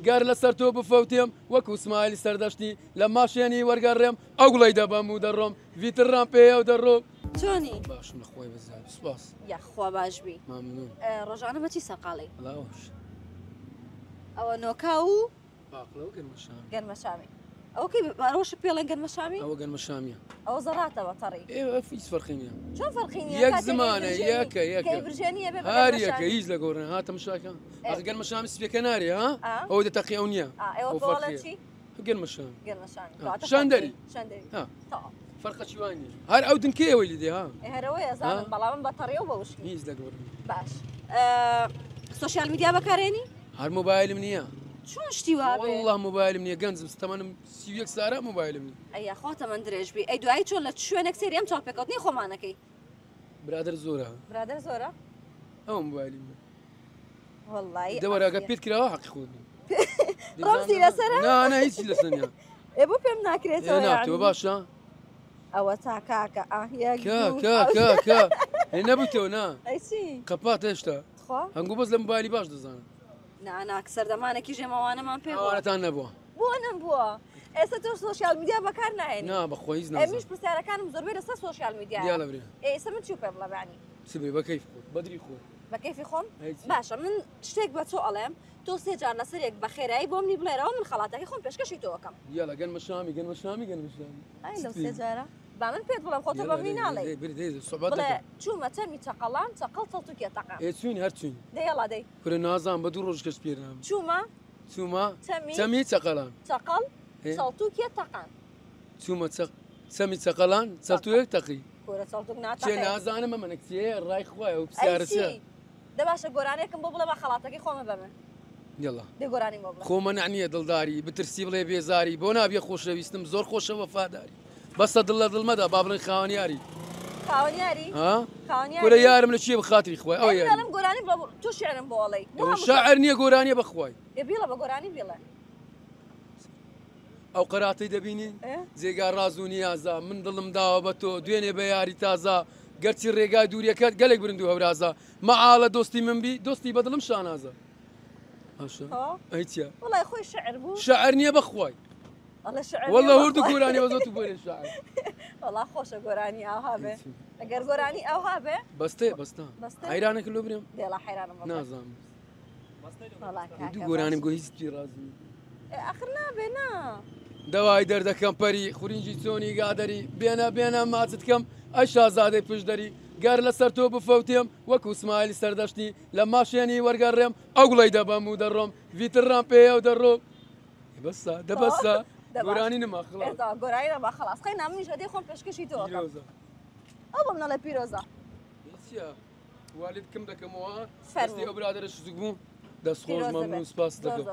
گەر لەسەر تۆ بفەوتێم وەکو سمایلی سەردەشتی لە ماشێنی وەرگەڕێم ئەو گوڵی دەبەم و دەڕۆم ڤیترڕام پێیە و دەڕۆم. چۆنی؟ باشم لەخۆی بەزار سوپاس. یاخوا باشبی. مامنون. ڕۆژانە بەچی سەقاڵی؟ لاوەش. ئەوە نۆکا و باقلە و گەنمەشامی. گەنمەشامی. ئەو کەی ڕۆژە پێڵێن گەنمەشامی؟ ئەوە گەنمەشامیە. ئەوە زەڕاتەوە تەڕی. ئێوە هیچ فەرقی نییە. چۆن فەرقی نییە؟ یەک زمانە یەکە یەکە. کەی برژێنیە بێ هەر یەکە هیچ لە گۆڕن هاتە مشاکە. ئەخ گەنمەشامی سپێکە نارێ ها؟ ئەوە دەتەقی ئەو نییە. ئێوە بۆڵە چی؟ گەنمەشامی. گەنمەشامی. شەندەری. شەندەری. فەرقە چیوان نییە. هەر ئەو دنکەیەوەی لیدێ ها؟ هەرەوەیە زانم بەڵام بە تەڕێ و بە وشکی. هیچ لە گۆڕن. باش. سۆشیال میدیا بەکارێنی؟ هەر مۆبایلم نییە. چۆن شتی وا بێ؟ والله مۆبایلم نییە گەنجم تەمەنم 31 سارە مۆبایلم نییە. ئەیا خۆتە من درێژ بی. ئەی دوایی چۆن لە شوێنێک سێری ئەم چاپێکەوتنی خۆمانەکەی؟ برادر زۆرە. برادر زۆرە؟ ئەو مۆبایلم. والله دەوەراگە پێت کراوە حەقی خۆت. ڕەمزی لەسەرە؟ نا هیچی لەسەر نییە. ئێ بۆ پێم ناکرێتەوە ناتوە باشە؟ ئەوە تا کاکە کە نەبوویتەوە نا ئەی چی؟ قەپات هێشتا هەنگوو بەس لە مۆبایلی باش دەزانم. ناک سەردەمانێکی ژێمەوانەمان پێ ئەوانەتان نەبووە. بۆ نەبووە. ئێستا تۆ سۆشیال میدیا بەکار ناهێنی؟ نا بەخۆی هیچ نازانم. ئەمیش پرسیارەکانم زۆربەی لەسەر سۆشیال میدیایە. دیا لەبرێ. ئێستا من چی پێ بڵێ بەعنی؟ سبێ بە کەیف خۆت بەدری خۆت. بە کەیفی خۆم؟ باشە من شتێک بە تۆ ئەڵێم تۆ سێ جار لەسەر یەک بە خێرایی بۆ منی بڵێرەوە من خەڵاتەکەی خۆم پێشکەشی تۆکەم. یالا گەنمەشامی گەنمەشامی گەنمەشامی. ئای لەو سێ جارە؟ با من پێت بڵێم خۆتە بە منی ناڵێ. بڵێ چوومە تەمی چەقەڵان چەقەڵ تەڵتوکێ تەقان. چووین هەر چوین. دەیەڵا دەی. کورە نازان بە دوو ڕۆژ کەس پێرام. چوومە چەمی چەقەڵان. چەقەڵ چەڵتوکێ تەقان. چوومە چەمی چەقەڵان چەڵتوێک تەقی. کورە چەڵتوک ناتەقێ. چێ نازانم ئەمە کچێ ڕای خوایە و پرسیارەچە. دە باشە گۆرانێکم بۆ بڵێ بە خەڵاتەکەی خۆمە بەمە. يلا دێ گۆرانی بۆ بڵێ. خۆمە نعنیە دڵداری بترسی بڵێ بێزاری بۆ نابێ خۆشەویستم زۆر خۆشە وەفاداری. بەسە دڵ لە دڵمەدا با بڵێن خاوەنیاری. خاوەنیاری؟ خاوەنیاری. کورە یارم لە چیە بخاتری خوای ئەوە یاری. ئەم گۆرانی بڵێ تۆ شعرم بۆ ئەڵێی. شاعر نییە گۆرانیە بەخوای. بێڵە بە گۆرانی بێڵێ. ئەو قەراتی دەبینی جێگا ڕاز و نیازە من دڵم داوە بە تۆ دوێنێ بە یاری تازە گەرچی ڕێگای دووریەکەت گەلێک برند و هەورازە مەعاڵە دۆستی من بی دۆستی بە دڵم شانازە. ئەیچە وڵای خۆی شعر بوو شاعر نییە بەخوای وەڵە هورد و گۆرانی وەزۆت و بۆرێ شاعر. وەڵا خۆشە گۆرانی ئاها بێ ئەگەر گۆرانی ئەوها بێ بەستە حەیرانێک لۆ برێم دێڵا حەیرانم نازانم دوو گۆرانیم گۆ هیچ توی ڕازی ئەخر نابێ نا دەوای دەردەکەم پەری خوڕینجی چۆنی گادەری بێنە ماچت کەم ئەی شازادەی پشدەری گەر لەسەر تۆ بفەوتێم وەکو سمایلی سەردەشتی لە ماشێنی وەرگەڕێم ئەو گوڵی دەبەم و دەڕۆم ڤیترڕام پێیە و دەڕۆم. بەسە دەبەسە گۆرانی نەما خڵاس گۆرانی نەما خلاص خەی نامنیش دەدەی خۆم پێشکەشی تۆ ئەو بەم نەڵێ پیرۆزە والید کەم دەکەمەوە فەرمی ئەو برادرە شوزوک بوو دەست خۆش مەمنون سپاس دەکەم.